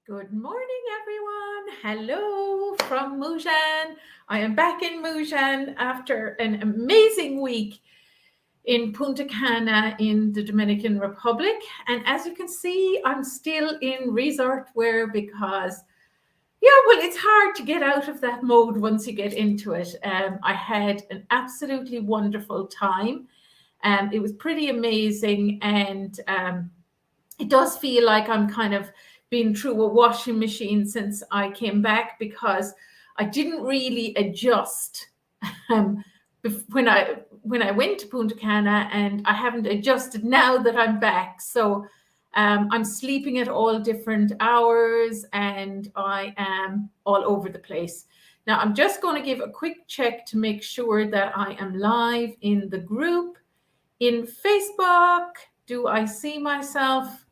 Good morning, everyone. Hello from Mujan. I am back in Mujan after an amazing week in Punta Cana in the Dominican Republic. And as you can see, I'm still in resort wear because, it's hard to get out of that mode once you get into it. I had an absolutely wonderful time. It was pretty amazing. And it does feel like I'm kind of been through a washing machine since I came back because I didn't really adjust um, when I went to Punta Cana, and I haven't adjusted now that I'm back. So I'm sleeping at all different hours, and I am all over the place. Now I'm just going to give a quick check to make sure that I am live in the group in Facebook. Do I see myself?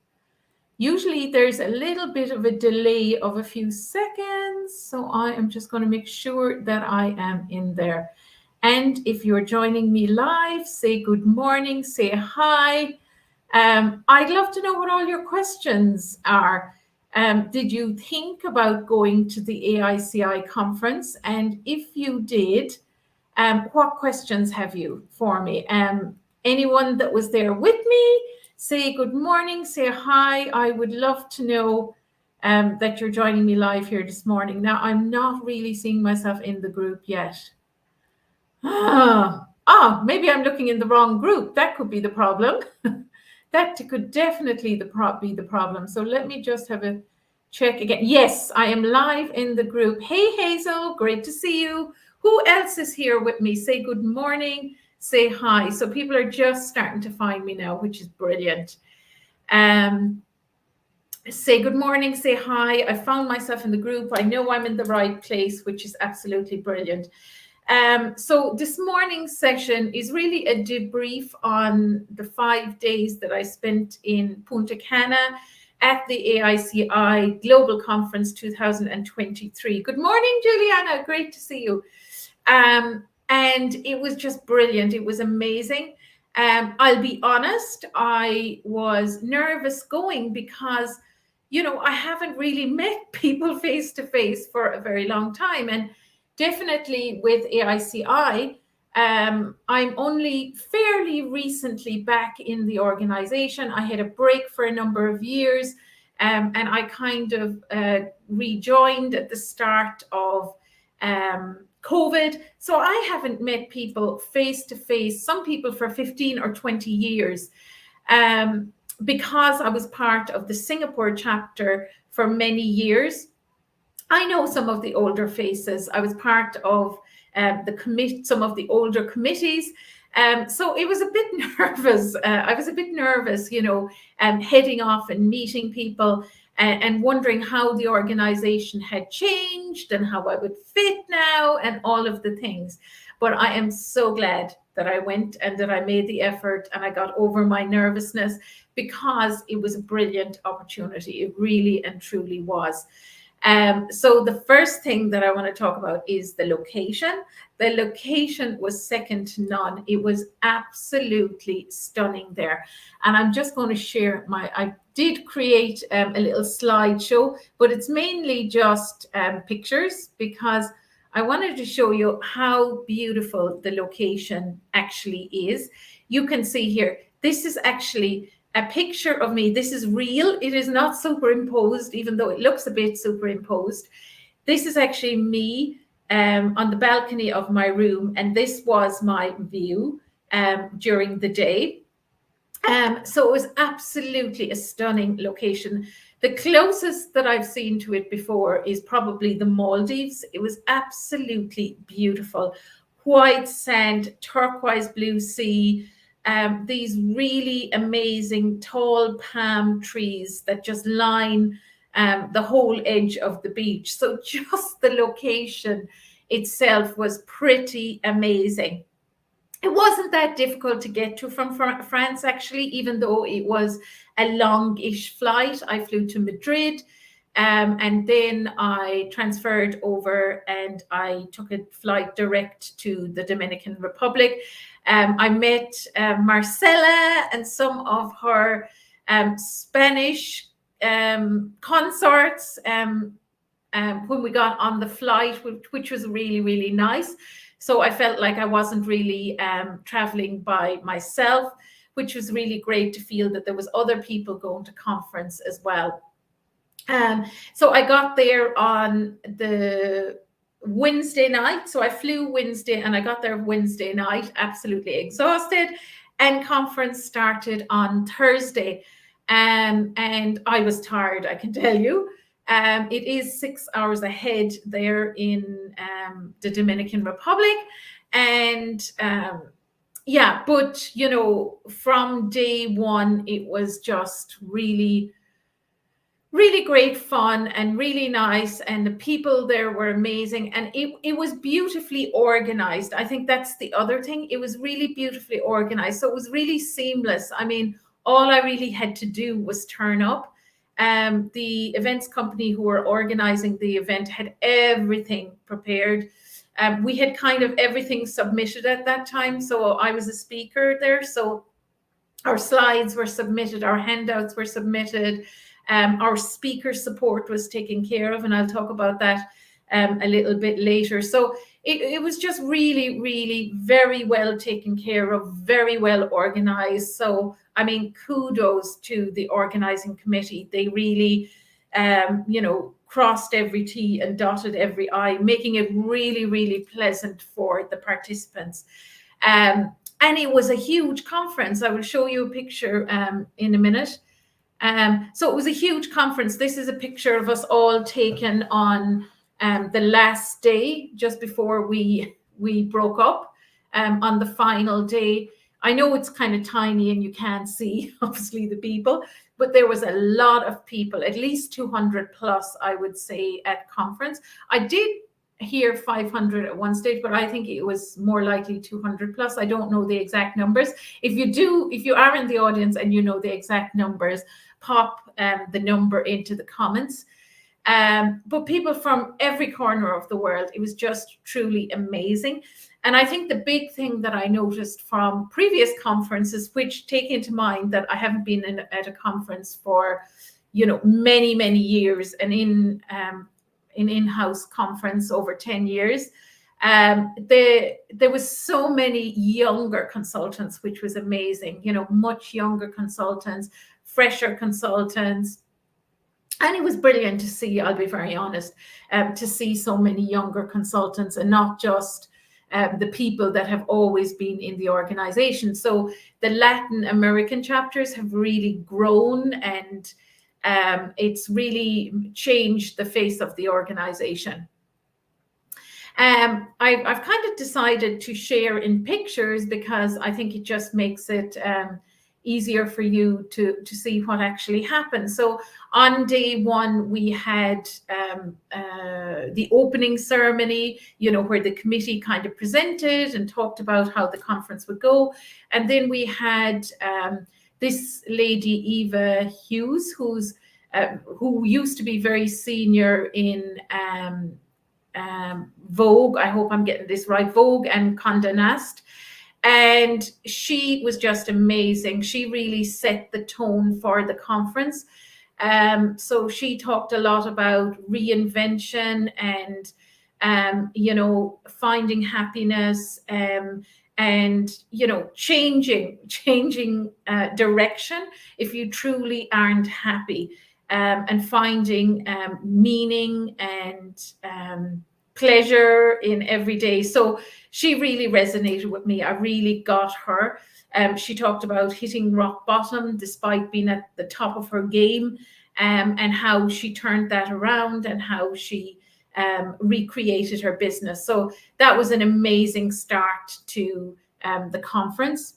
Usually there's a little bit of a delay of a few seconds, so I am just going to make sure that I am in there. And if you're joining me live, say good morning, say hi. I'd love to know what all your questions are. Did you think about going to the AICI conference? And if you did, what questions have you for me? Anyone that was there with me, say good morning, say hi. I would love to know that you're joining me live here this morning. Now, I'm not really seeing myself in the group yet. Maybe I'm looking in the wrong group. That could be the problem. That could definitely be the problem. So let me just have a check again. Yes, I am live in the group. Hey, Hazel, great to see you. Who else is here with me? Say good morning, say hi. So people are just starting to find me now, which is brilliant. Say good morning, say hi. I found myself in the group. I know I'm in the right place, which is absolutely brilliant. So this morning's session is really a debrief on the 5 days that I spent in Punta Cana at the AICI Global Conference 2023. Good morning, Juliana. Great to see you. And it was just brilliant. It was amazing. I'll be honest, I was nervous going because, I haven't really met people face to face for a very long time. And definitely with AICI, I'm only fairly recently back in the organization. I had a break for a number of years, and I kind of rejoined at the start of COVID. So I haven't met people face to face, some people for 15 or 20 years, because I was part of the Singapore chapter for many years. I know some of the older faces. I was part of some of the older committees. So it was a bit nervous. I was a bit nervous, heading off and meeting people and wondering how the organization had changed and how I would fit now and all of the things. But I am so glad that I went and that I made the effort and I got over my nervousness, because it was a brilliant opportunity. It really and truly was. So the first thing that I want to talk about is the location. The location was second to none. It was absolutely stunning there. And I'm just going to share I did create a little slideshow, but it's mainly just pictures, because I wanted to show you how beautiful the location actually is. You can see here, this is actually a picture of me. This is real. It is not superimposed, even though it looks a bit superimposed. This is actually me on the balcony of my room, and this was my view during the day. So it was absolutely a stunning location. The closest that I've seen to it before is probably the Maldives. It was absolutely beautiful. White sand, turquoise blue sea, these really amazing tall palm trees that just line the whole edge of the beach. So just the location itself was pretty amazing. It wasn't that difficult to get to from France, actually, even though it was a long-ish flight. I flew to Madrid, and then I transferred over and I took a flight direct to the Dominican Republic. I met Marcela and some of her Spanish consorts when we got on the flight, which was really, really nice. So I felt like I wasn't really traveling by myself, which was really great to feel that there was other people going to conference as well. So I got there on the Wednesday night. So I flew Wednesday and I got there Wednesday night, absolutely exhausted. And conference started on Thursday. And I was tired, I can tell you. It is 6 hours ahead there in the Dominican Republic. And yeah, but you know, from day one, it was just really great fun and really nice, and the people there were amazing, and it was beautifully organized. I think that's the other thing. It was really beautifully organized, so it was really seamless. I mean, all I really had to do was turn up. The events company who were organizing the event had everything prepared. We had kind of everything submitted at that time, so I was a speaker there, so our slides were submitted, our handouts were submitted. Our speaker support was taken care of, and I'll talk about that a little bit later. So it was just really very well taken care of, very well organized. So, I mean, kudos to the organizing committee. They really, you know, crossed every T and dotted every I, making it really pleasant for the participants. And it was a huge conference. I will show you a picture in a minute. So it was a huge conference. This is a picture of us all taken on the last day, just before we broke up, on the final day. I know it's kind of tiny and you can't see, obviously, the people, but there was a lot of people, at least 200 plus, I would say, at conference. I did hear 500 at one stage, but I think it was more likely 200 plus. I don't know the exact numbers. If you are in the audience and you know the exact numbers, pop the number into the comments. But people from every corner of the world, it was just truly amazing. And I think the big thing that I noticed from previous conferences, which take into mind that I haven't been at a conference for, you know, many years, and in in-house conference over 10 years, there was so many younger consultants, which was amazing, you know, much younger consultants, fresher consultants. And it was brilliant to see, I'll be very honest, to see so many younger consultants, and not just the people that have always been in the organization. So the Latin American chapters have really grown, and it's really changed the face of the organization. I've kind of decided to share in pictures because I think it just makes it easier for you to see what actually happened. So on day one, we had the opening ceremony, you know, where the committee kind of presented and talked about how the conference would go. And then we had this lady, Eva Hughes, who used to be very senior in Vogue. I hope I'm getting this right, Vogue and Condé Nast. And she was just amazing. She really set the tone for the conference. So she talked a lot about reinvention and, you know, finding happiness, and, you know, changing direction if you truly aren't happy, and finding meaning and pleasure in every day. So she really resonated with me. I really got her. She talked about hitting rock bottom despite being at the top of her game, and how she turned that around, and how she recreated her business. So that was an amazing start to the conference.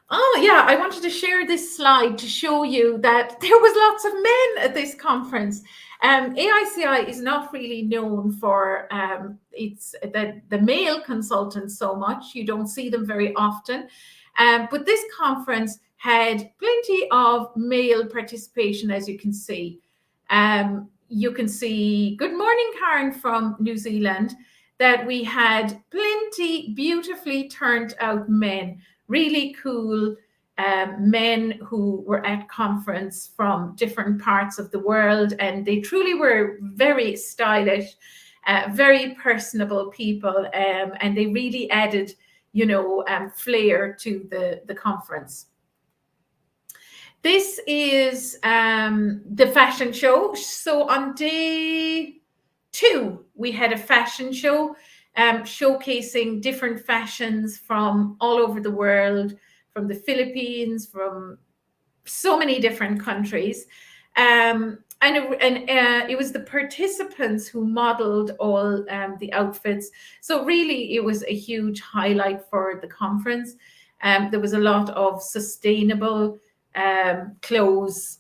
Oh yeah, I wanted to share this slide to show you that there was lots of men at this conference. AICI is not really known for the male consultants so much. You don't see them very often. But this conference had plenty of male participation, as you can see. You can see, good morning, Karen from New Zealand, that we had plenty beautifully turned out men, really cool, men who were at conference from different parts of the world, and they truly were very stylish, very personable people, and they really added, flair to the conference. This is the fashion show. So on day 2, we had a fashion show showcasing different fashions from all over the world, from the Philippines, from so many different countries. And it was the participants who modeled all the outfits. So really, it was a huge highlight for the conference. There was a lot of sustainable clothes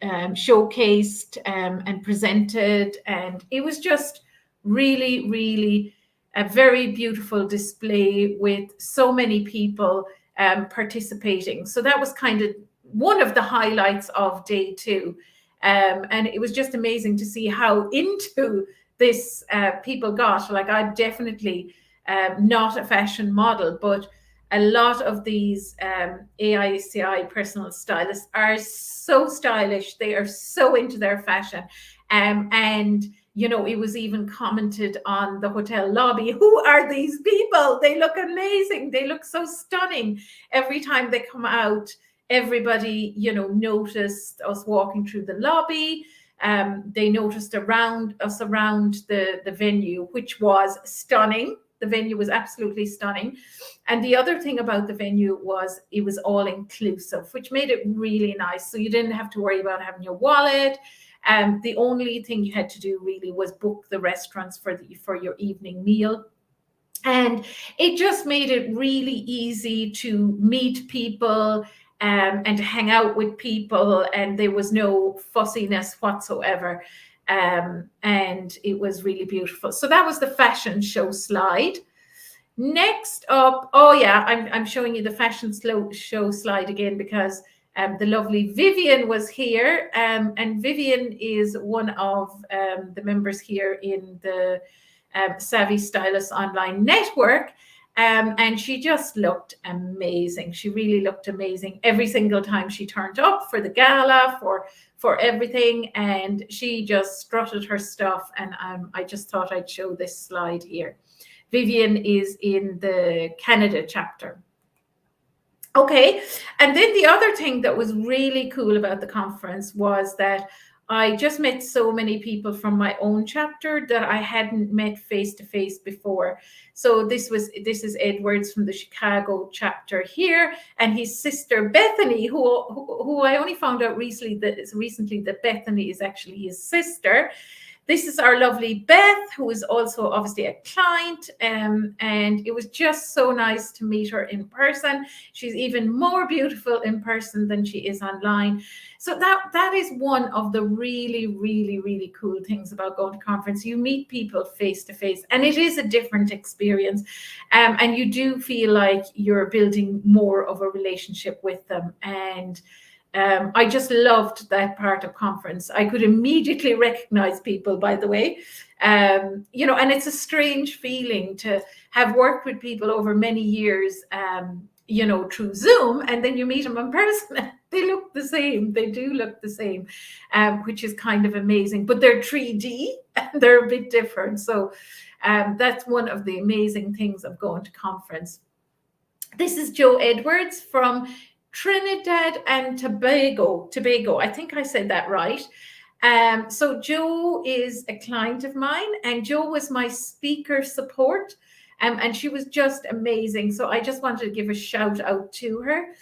showcased and presented, and it was just really, really a very beautiful display with so many people participating. So that was kind of one of the highlights of day 2. And it was just amazing to see how into this people got. Like, I'm definitely not a fashion model, but a lot of these AICI personal stylists are so stylish. They are so into their fashion. And it was even commented on the hotel lobby, who are these people? They look amazing. They look so stunning. Every time they come out, everybody, noticed us walking through the lobby. They noticed around the venue, which was stunning. The venue was absolutely stunning. And the other thing about the venue was it was all inclusive, which made it really nice. So you didn't have to worry about having your wallet. The only thing you had to do really was book the restaurants for your evening meal. And it just made it really easy to meet people and to hang out with people. And there was no fussiness whatsoever. And it was really beautiful. So that was the fashion show slide. Next up, I'm showing you the fashion show slide again because the lovely Vivian was here. And Vivian is one of the members here in the Savvy Stylist Online Network. And she just looked amazing. She really looked amazing every single time she turned up for the gala, for everything. And she just strutted her stuff. And I just thought I'd show this slide here. Vivian is in the Canada chapter. Okay, and then the other thing that was really cool about the conference was that I just met so many people from my own chapter that I hadn't met face-to-face before. So this is Edwards from the Chicago chapter here, and his sister Bethany, who I only found out recently that Bethany is actually his sister. This is our lovely Beth, who is also obviously a client, and it was just so nice to meet her in person. She's even more beautiful in person than she is online. So that is one of the really, really, really cool things about going to conference. You meet people face to face, and it is a different experience, and you do feel like you're building more of a relationship with them. And I just loved that part of conference. I could immediately recognize people, by the way, and it's a strange feeling to have worked with people over many years, through Zoom, and then you meet them in person. They look the same. They do look the same, which is kind of amazing. But they're 3D and they're a bit different. So that's one of the amazing things of going to conference. This is Joe Edwards from Trinidad and Tobago. I think I said that right. So Joe is a client of mine, and Joe was my speaker support, and she was just amazing. So I just wanted to give a shout out to her.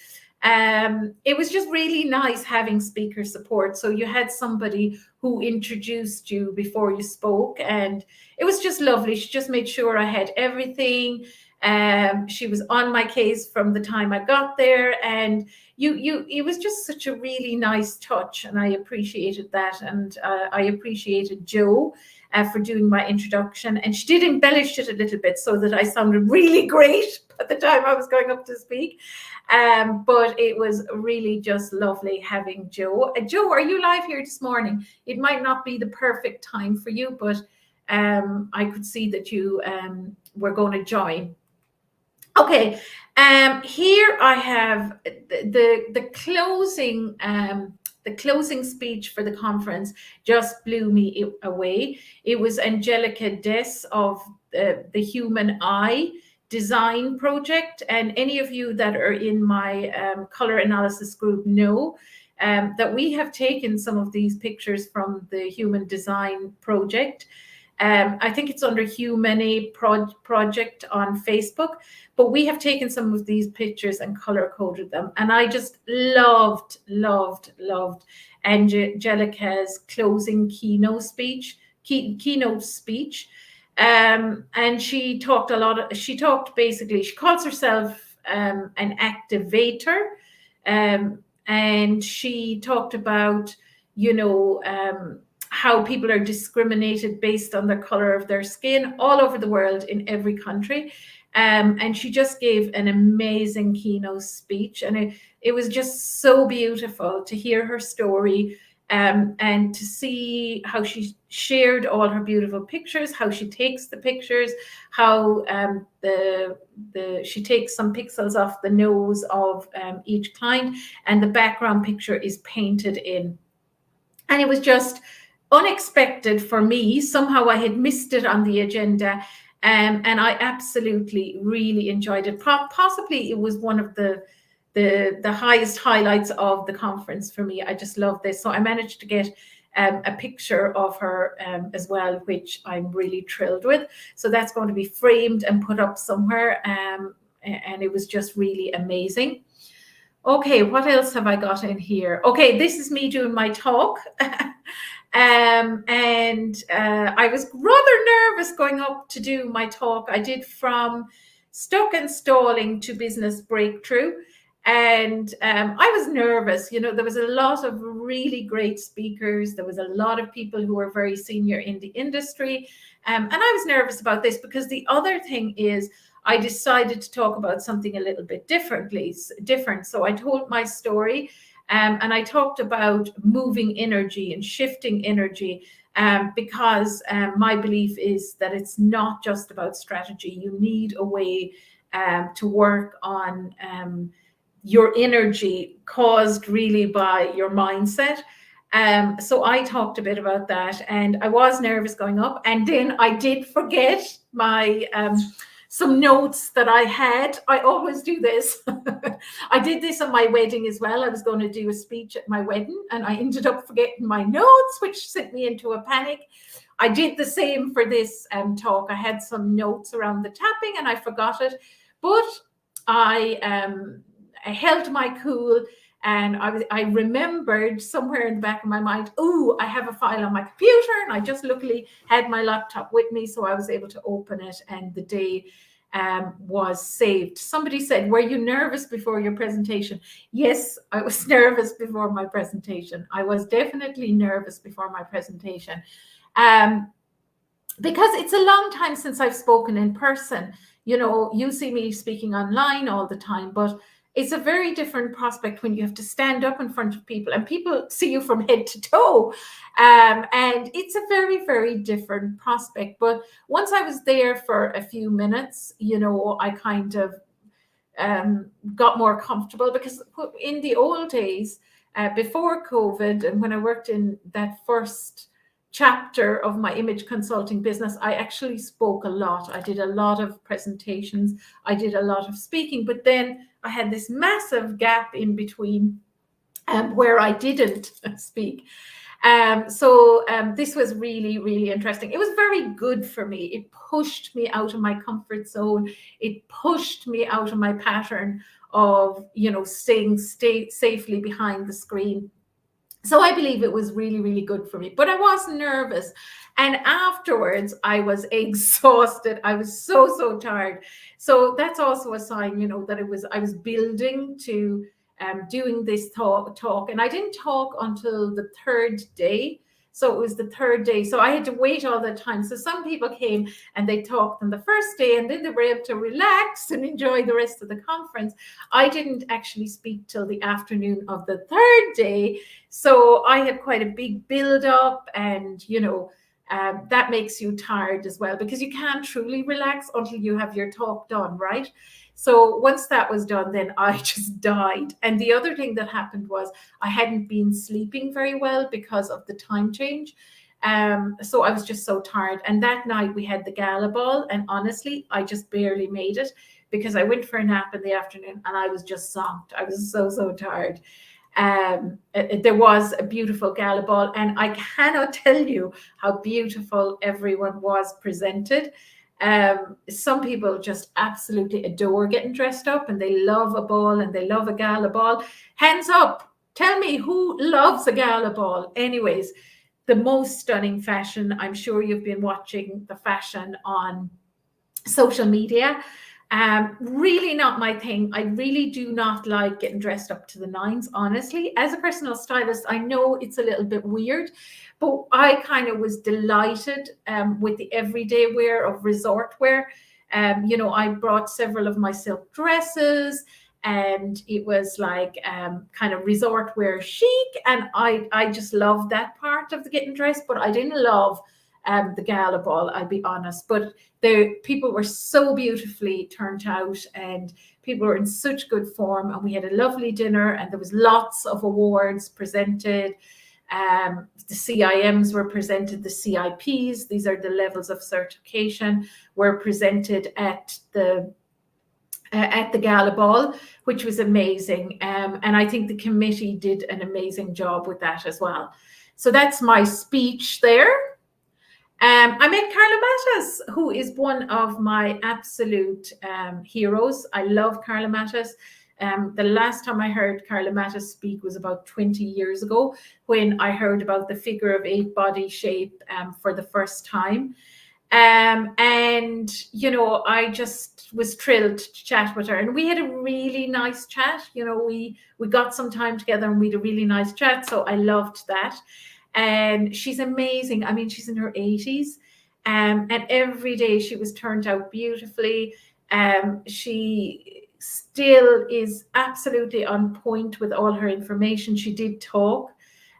It was just really nice having speaker support. So you had somebody who introduced you before you spoke, and it was just lovely. She just made sure I had everything. She was on my case from the time I got there, and it was just such a really nice touch, and I appreciated that. And I appreciated Joe for doing my introduction, and she did embellish it a little bit so that I sounded really great at the time I was going up to speak. But it was really just lovely having Joe. Joe, are you live here this morning? It might not be the perfect time for you, but I could see that you were going to join. Okay, here I have the closing the closing speech for the conference just blew me away. It was Angelica Dess of the Human Eye Design Project, and any of you that are in my color analysis group know that we have taken some of these pictures from the Human Design Project. I think it's under Humane Project on Facebook, but we have taken some of these pictures and color coded them. And I just loved Angelica's closing keynote speech. And she talked basically, she calls herself an activator. And she talked about, how people are discriminated based on the color of their skin all over the world in every country. And she just gave an amazing keynote speech. And it was just so beautiful to hear her story and to see how she shared all her beautiful pictures, how she takes the pictures, how she takes some pixels off the nose of each client, and the background picture is painted in. And it was just unexpected for me. Somehow I had missed it on the agenda, and I absolutely really enjoyed it. Possibly it was one of the highest highlights of the conference for me. I just love this. So I managed to get a picture of her as well, which I'm really thrilled with. So that's going to be framed and put up somewhere, and it was just really amazing. Okay, what else have I got in here? Okay, this is me doing my talk. I was rather nervous going up to do my talk. I did from stuck and stalling to business breakthrough. And I was nervous. There was a lot of really great speakers. There was a lot of people who were very senior in the industry. And I was nervous about this because the other thing is, I decided to talk about something a little bit different. So I told my story, and I talked about moving energy and shifting energy, because my belief is that it's not just about strategy. You need a way to work on your energy caused really by your mindset. So I talked a bit about that, and I was nervous going up, and then I did forget my some notes that I had. I always do this. I did this on my wedding as well. I was going to do a speech at my wedding, and I ended up forgetting my notes, which sent me into a panic. I did the same for this talk. I had some notes around the tapping, and I forgot it, but I held my cool. And I remembered somewhere in the back of my mind, oh, I have a file on my computer, and I just luckily had my laptop with me, so I was able to open it, and the day was saved. Somebody said, were you nervous before your presentation? Yes, I was nervous before my presentation. I was definitely nervous before my presentation, because it's a long time since I've spoken in person. You see me speaking online all the time, but it's a very different prospect when you have to stand up in front of people and people see you from head to toe. And it's a very, very different prospect. But once I was there for a few minutes, I kind of got more comfortable, because in the old days, before COVID, and when I worked in that first chapter of my image consulting business, I actually spoke a lot. I did a lot of presentations. I did a lot of speaking, but then I had this massive gap in between where I didn't speak. So this was really, really interesting. It was very good for me. It pushed me out of my comfort zone. It pushed me out of my pattern of, staying safely behind the screen. So I believe it was really, really good for me, but I was nervous. And afterwards, I was exhausted. I was so tired. So that's also a sign, that I was building to doing this talk. And I didn't talk until the third day. So it was the third day. So I had to wait all the time. So some people came and they talked on the first day, and then they were able to relax and enjoy the rest of the conference. I didn't actually speak till the afternoon of the third day. So I had quite a big build up, and, that makes you tired as well, because you can't truly relax until you have your talk done, right? So once that was done, then I just died. And the other thing that happened was I hadn't been sleeping very well because of the time change. So I was just so tired. And that night we had the gala ball, and honestly, I just barely made it because I went for a nap in the afternoon and I was just zonked. I was so tired. There was a beautiful gala ball, and I cannot tell you how beautiful everyone was presented. Some people just absolutely adore getting dressed up, and they love a ball and they love a gala ball. Hands up, tell me who loves a gala ball. Anyways, the most stunning fashion. I'm sure you've been watching the fashion on social media. Really not my thing. I really do not like getting dressed up to the nines, honestly. As a personal stylist, I know it's a little bit weird, but I kind of was delighted with the everyday wear of resort wear. I brought several of my silk dresses, and it was like kind of resort wear chic, and I just loved that part of the getting dressed, but I didn't love the gala ball, I'll be honest. But the people were so beautifully turned out, and people were in such good form, and we had a lovely dinner, and there was lots of awards presented. The CIMs were presented, the CIPs, these are the levels of certification, were presented at the gala ball, which was amazing. And I think the committee did an amazing job with that as well. So that's my speech there. I met Carla Mattis, who is one of my absolute heroes. I love Carla Mattis. The last time I heard Carla Mattis speak was about 20 years ago, when I heard about the figure of eight body shape for the first time. And, I just was thrilled to chat with her. And we had a really nice chat. We got some time together and we had a really nice chat. So I loved that. And she's amazing. I mean, she's in her 80s, and every day she was turned out beautifully. She still is absolutely on point with all her information. She did talk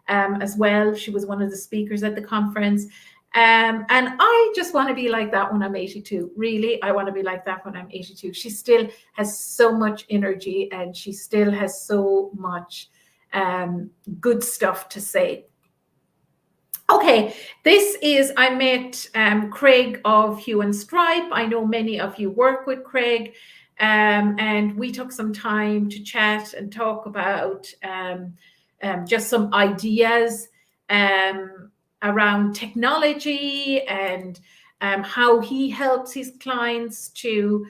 as well. She was one of the speakers at the conference. And I just want to be like that when I'm 82. Really, I want to be like that when I'm 82. She still has so much energy, and she still has so much good stuff to say. Okay, I met Craig of Hue and Stripe. I know many of you work with Craig, and we took some time to chat and talk about just some ideas around technology and how he helps his clients to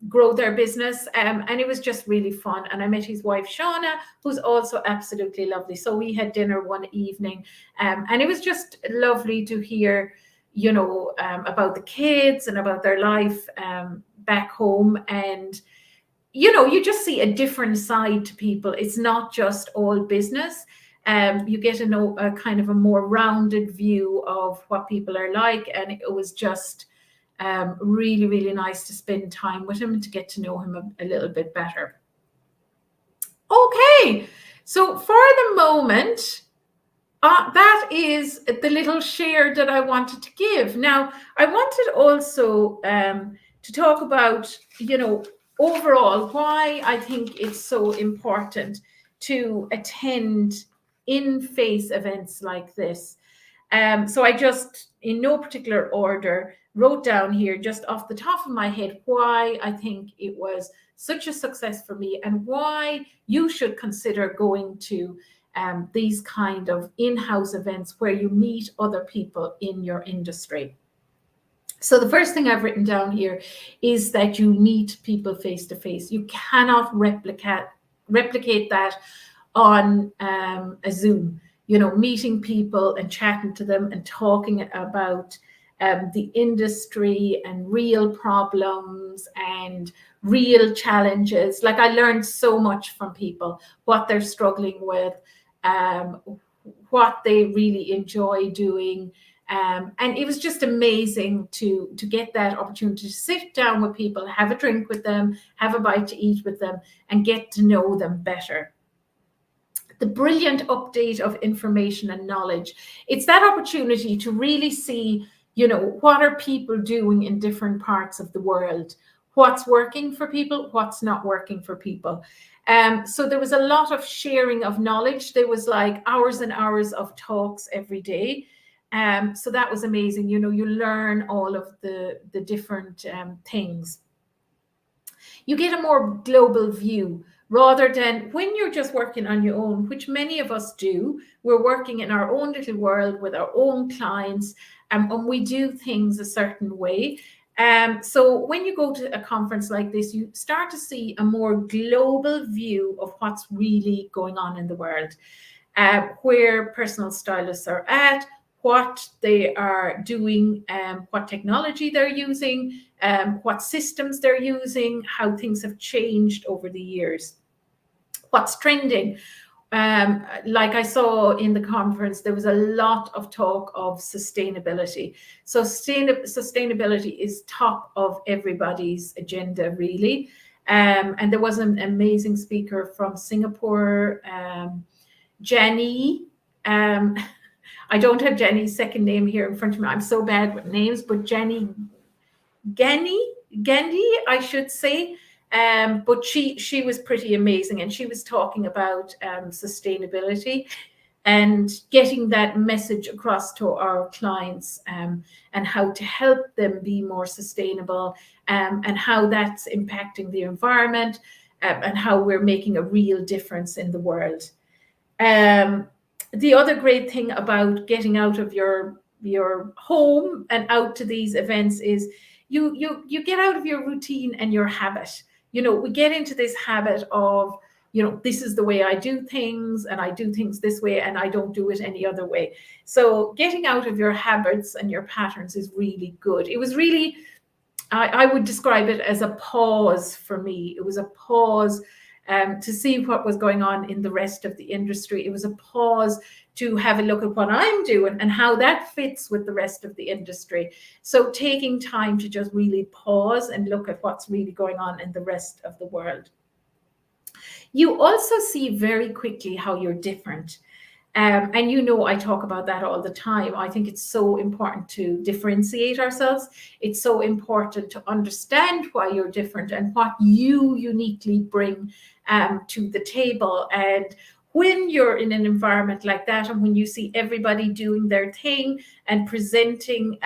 grow their business, and it was just really fun. And I met his wife Shauna, who's also absolutely lovely. So we had dinner one evening, and it was just lovely to hear about the kids and about their life back home. And you just see a different side to people. It's not just all business. You get to know a kind of a more rounded view of what people are like, and it was just really, really nice to spend time with him and to get to know him a little bit better. Okay, so for the moment, that is the little share that I wanted to give. Now, I wanted also to talk about, overall, why I think it's so important to attend in-face events like this. So I just, in no particular order, wrote down here just off the top of my head why I think it was such a success for me, and why you should consider going to these kind of in-house events where you meet other people in your industry. So the first thing I've written down here is that you meet people face to face. You cannot replicate that on a Zoom. Meeting people and chatting to them and talking about the industry and real problems and real challenges. Like, I learned so much from people, what they're struggling with, what they really enjoy doing. And it was just amazing to get that opportunity to sit down with people, have a drink with them, have a bite to eat with them, and get to know them better. The brilliant update of information and knowledge. It's that opportunity to really see, what are people doing in different parts of the world? what's working for people, what's not working for people. So there was a lot of sharing of knowledge. There was like hours and hours of talks every day. So that was amazing. You know, you learn all of the different things. You get a more global view rather than when you're just working on your own, which many of us do. We're working in our own little world with our own clients, and we do things a certain way. So when you go to a conference like this, you start to see a more global view of what's really going on in the world, where personal stylists are at, what they are doing, what technology they're using, what systems they're using, how things have changed over the years, what's trending. Like I saw in the conference, there was a lot of talk of sustainability. So sustainability is top of everybody's agenda, really. And there was an amazing speaker from Singapore, Jenny. I don't have Jenny's second name here in front of me. I'm so bad with names, but Jenny Gendy, I should say. But she was pretty amazing, and she was talking about sustainability and getting that message across to our clients, and how to help them be more sustainable, and how that's impacting the environment, and how we're making a real difference in the world. The other great thing about getting out of your home and out to these events is you get out of your routine and your habit. You know, we get into this habit of, you know, this is the way I do things, and I do things this way, and I don't do it any other way. So getting out of your habits and your patterns is really good. It was really, I would describe it as a pause for me. It was a pause to see what was going on in the rest of the industry. It was a pause to have a look at what I'm doing and how that fits with the rest of the industry. So taking time to just really pause and look at what's really going on in the rest of the world. You also see very quickly how you're different. And you know, I talk about that all the time. I think it's so important to differentiate ourselves. It's so important to understand why you're different and what you uniquely bring to the table. And when you're in an environment like that, and when you see everybody doing their thing and presenting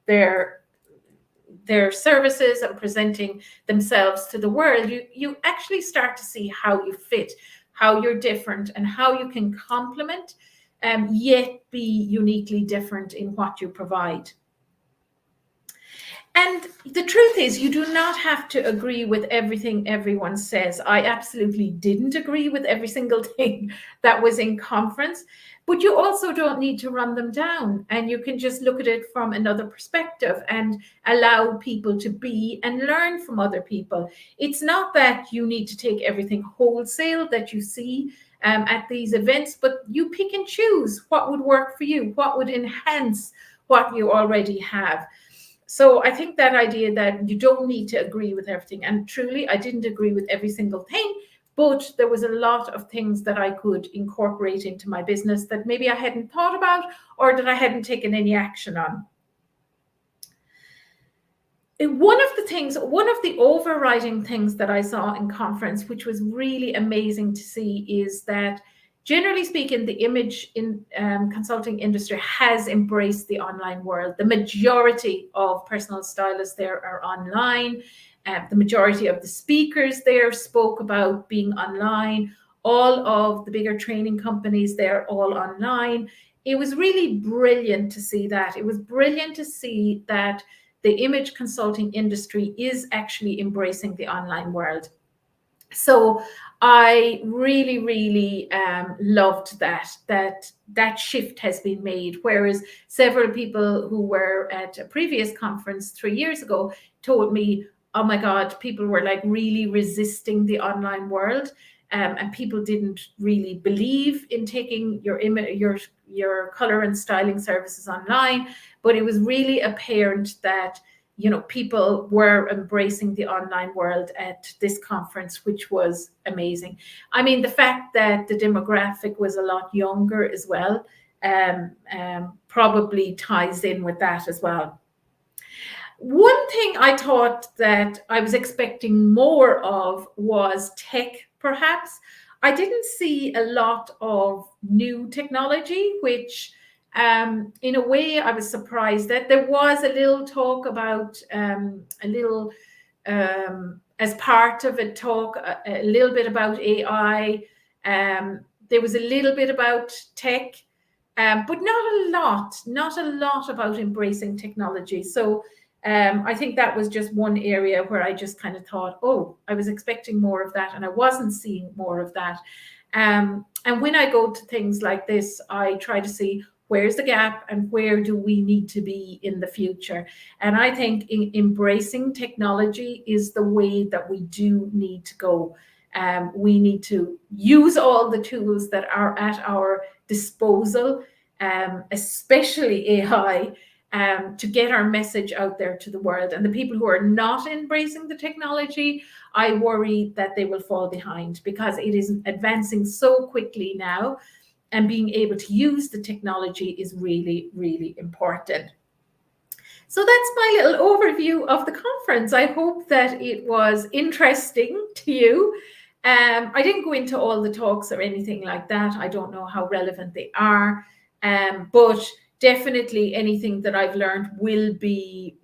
their services and presenting themselves to the world, you actually start to see how you fit, how you're different, and how you can complement, yet be uniquely different in what you provide. And the truth is, you do not have to agree with everything everyone says. I absolutely didn't agree with every single thing that was in conference, but you also don't need to run them down. And you can just look at it from another perspective and allow people to be and learn from other people. It's not that you need to take everything wholesale that you see at these events, but you pick and choose what would work for you, what would enhance what you already have. So I think that idea that you don't need to agree with everything, and truly I didn't agree with every single thing, but there was a lot of things that I could incorporate into my business that maybe I hadn't thought about or that I hadn't taken any action on. One of the overriding things that I saw in conference, which was really amazing to see, is that generally speaking, the image in consulting industry has embraced the online world. The majority of personal stylists there are online. The majority of the speakers there spoke about being online. All of the bigger training companies, they're all online. It was really brilliant to see that. It was brilliant to see that the image consulting industry is actually embracing the online world. So I really, really loved that shift has been made. Whereas several people who were at a previous conference 3 years ago told me, oh my God, people were like really resisting the online world. And people didn't really believe in taking your color and styling services online. But it was really apparent that, you know, people were embracing the online world at this conference, which was amazing. I mean, the fact that the demographic was a lot younger as well probably ties in with that as well. One thing I thought that I was expecting more of was tech, perhaps. I didn't see a lot of new technology, which in a way I was surprised that there was a little talk about a little as part of a talk, a little bit about AI. There was a little bit about tech, but not a lot about embracing technology. So I think that was just one area where I just kind of thought, oh, I was expecting more of that, and I wasn't seeing more of that. And when I go to things like this, I try to see where's the gap and where do we need to be in the future. And I think embracing technology is the way that we do need to go. We need to use all the tools that are at our disposal, especially AI, to get our message out there to the world. And the people who are not embracing the technology, I worry that they will fall behind because it is advancing so quickly now, and being able to use the technology is really, really important. So that's my little overview of the conference. I hope that it was interesting to you. I didn't go into all the talks or anything like that. I don't know how relevant they are, but definitely anything that I've learned will be,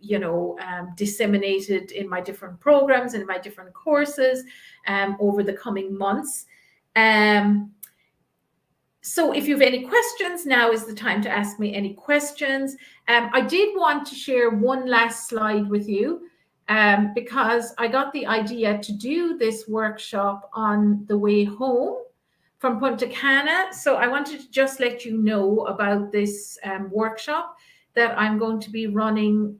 disseminated in my different programs and my different courses over the coming months. So if you have any questions, now is the time to ask me any questions. I did want to share one last slide with you because I got the idea to do this workshop on the way home from Punta Cana. So I wanted to just let you know about this workshop that I'm going to be running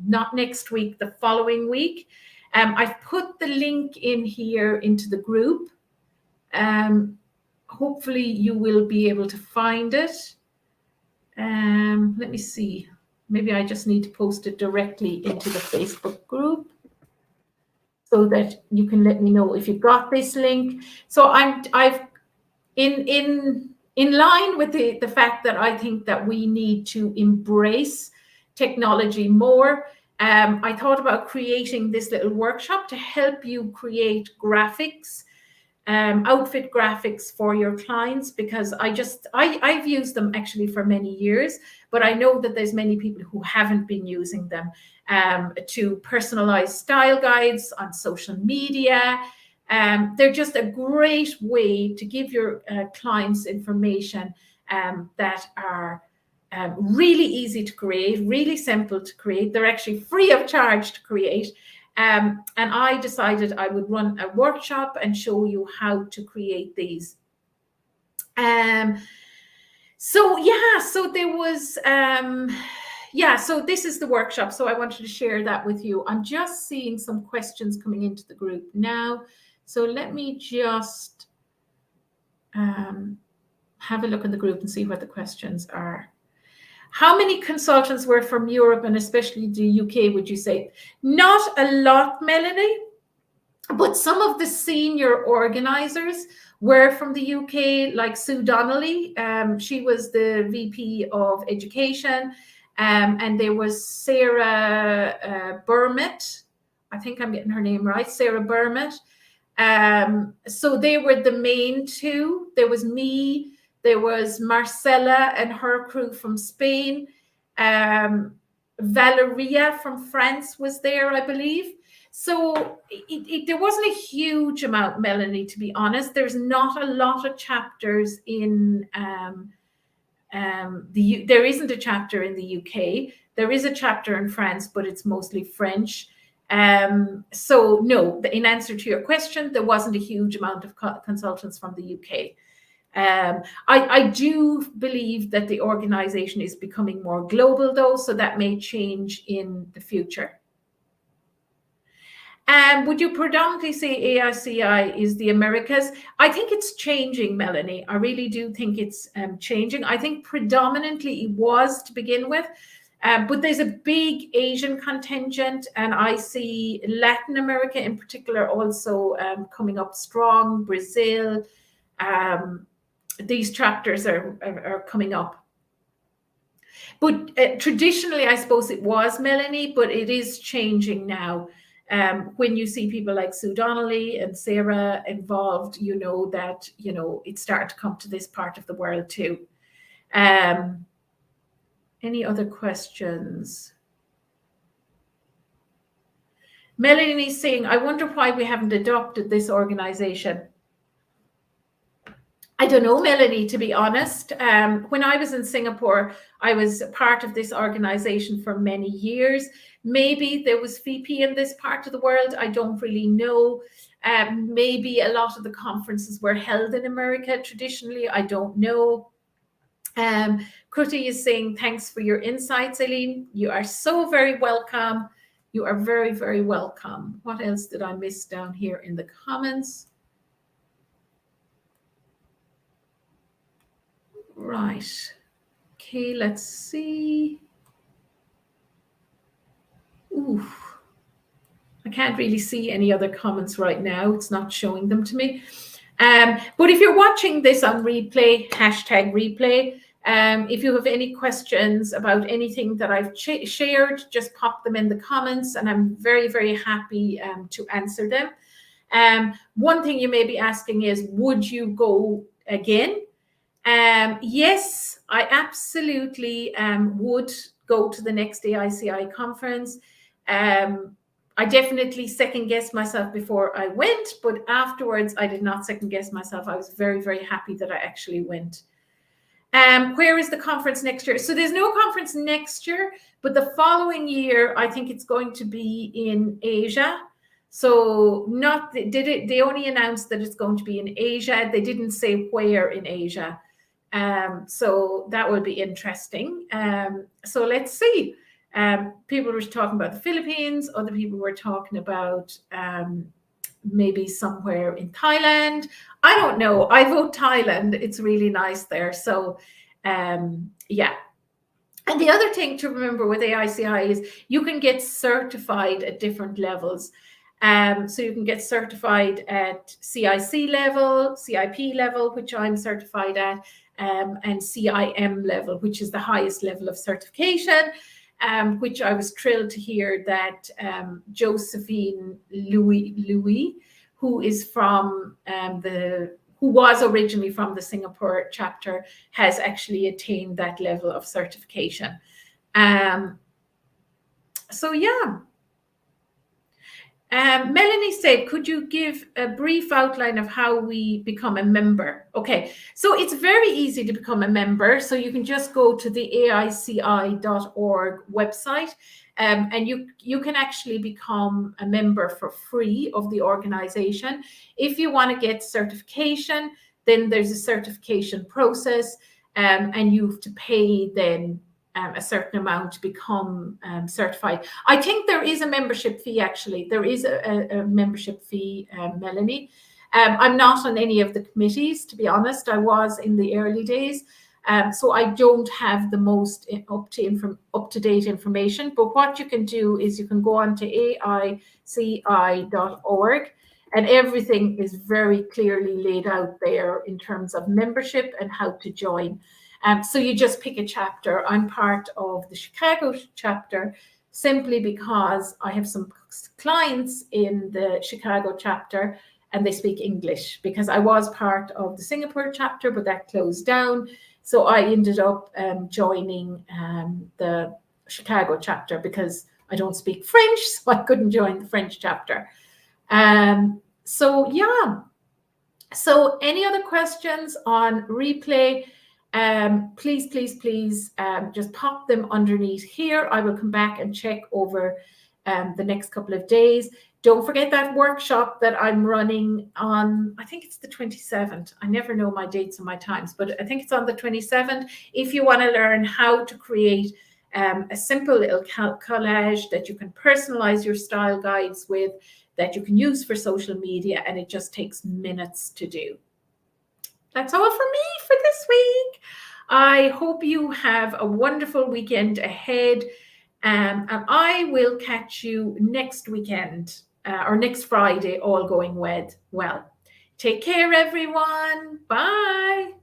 not next week, the following week. I've put the link in here into the group. Hopefully you will be able to find it. Let me see. Maybe I just need to post it directly into the Facebook group so that you can let me know if you got this link. So I've in line with the fact that I think that we need to embrace technology more. I thought about creating this little workshop to help you create graphics, outfit graphics for your clients, because I've used them actually for many years, but I know that there's many people who haven't been using them to personalize style guides on social media. They're just a great way to give your clients information that are really easy to create, really simple to create. They're actually free of charge to create. And I decided I would run a workshop and show you how to create these. So there was, so this is the workshop. So I wanted to share that with you. I'm just seeing some questions coming into the group now. So let me just have a look in the group and see what the questions are. How many consultants were from Europe and especially the UK, would you say? Not a lot, Melanie, but some of the senior organizers were from the UK, like Sue Donnelly. She was the VP of Education. And there was Sarah Burmett. I think I'm getting her name right, Sarah Burmett. So they were the main two. There was me. There was Marcella and her crew from Spain. Valeria from France was there, I believe. So there wasn't a huge amount, Melanie, to be honest. There's not a lot of chapters in there isn't a chapter in the UK. There is a chapter in France, but it's mostly French. So no, in answer to your question, there wasn't a huge amount of consultants from the UK. I do believe that the organization is becoming more global, though, so that may change in the future. Would you predominantly say AICI is the Americas? I think it's changing, Melanie. I really do think it's changing. I think predominantly it was to begin with, but there's a big Asian contingent, and I see Latin America in particular also coming up strong, Brazil. These chapters are coming up. But traditionally, I suppose it was Melanie, but it is changing now. When you see people like Sue Donnelly and Sarah involved, you know that, you know, it's starting to come to this part of the world too. Any other questions? Melanie's saying, I wonder why we haven't adopted this organization. I don't know, Melanie, to be honest. When I was in Singapore, I was part of this organization for many years. Maybe there was VP in this part of the world. I don't really know. Maybe a lot of the conferences were held in America traditionally. I don't know. Kruti is saying, thanks for your insights, Eileen. You are so very welcome. You are very, very welcome. What else did I miss down here in the comments? Right. Okay, let's see. Ooh, I can't really see any other comments right now. It's not showing them to me. But if you're watching this on replay, hashtag replay, if you have any questions about anything that I've shared, just pop them in the comments and I'm very, very happy to answer them. One thing you may be asking is, would you go again? Yes, I absolutely would go to the next AICI conference. I definitely second guessed myself before I went, but afterwards I did not second guess myself. I was very, very happy that I actually went. Where is the conference next year? So there's no conference next year, but the following year, I think it's going to be in Asia. So they only announced that it's going to be in Asia. They didn't say where in Asia. So that will be interesting. So let's see. People were talking about the Philippines. Other people were talking about maybe somewhere in Thailand. I don't know. I vote Thailand. It's really nice there. So yeah. And the other thing to remember with AICI is you can get certified at different levels. So you can get certified at CIC level, CIP level, which I'm certified at, and CIM level, which is the highest level of certification, which I was thrilled to hear that Josephine Louis, who is from who was originally from the Singapore chapter, has actually attained that level of certification. So yeah. Melanie said, could you give a brief outline of how we become a member? Okay, so it's very easy to become a member. So you can just go to the AICI.org website and you can actually become a member for free of the organization. If you want to get certification, then there's a certification process and you have to pay then a certain amount to become certified. I think there is a membership fee, actually. There is a membership fee, Melanie. I'm not on any of the committees, to be honest. I was in the early days. So I don't have the most up-to-date information. But what you can do is you can go on to AICI.org and everything is very clearly laid out there in terms of membership and how to join. So you just pick a chapter. I'm part of the Chicago chapter simply because I have some clients in the Chicago chapter and they speak English, because I was part of the Singapore chapter, but that closed down. So I ended up joining the Chicago chapter because I don't speak French, so I couldn't join the French chapter. So yeah. So any other questions on replay? Please just pop them underneath here. I will come back and check over the next couple of days. Don't forget that workshop that I'm running on, I think it's the 27th. I never know my dates and my times, but I think it's on the 27th. If you want to learn how to create a simple little collage that you can personalize your style guides with, that you can use for social media, and it just takes minutes to do. That's all from me for this week. I hope you have a wonderful weekend ahead. And I will catch you next weekend or next Friday, all going well. Take care, everyone. Bye.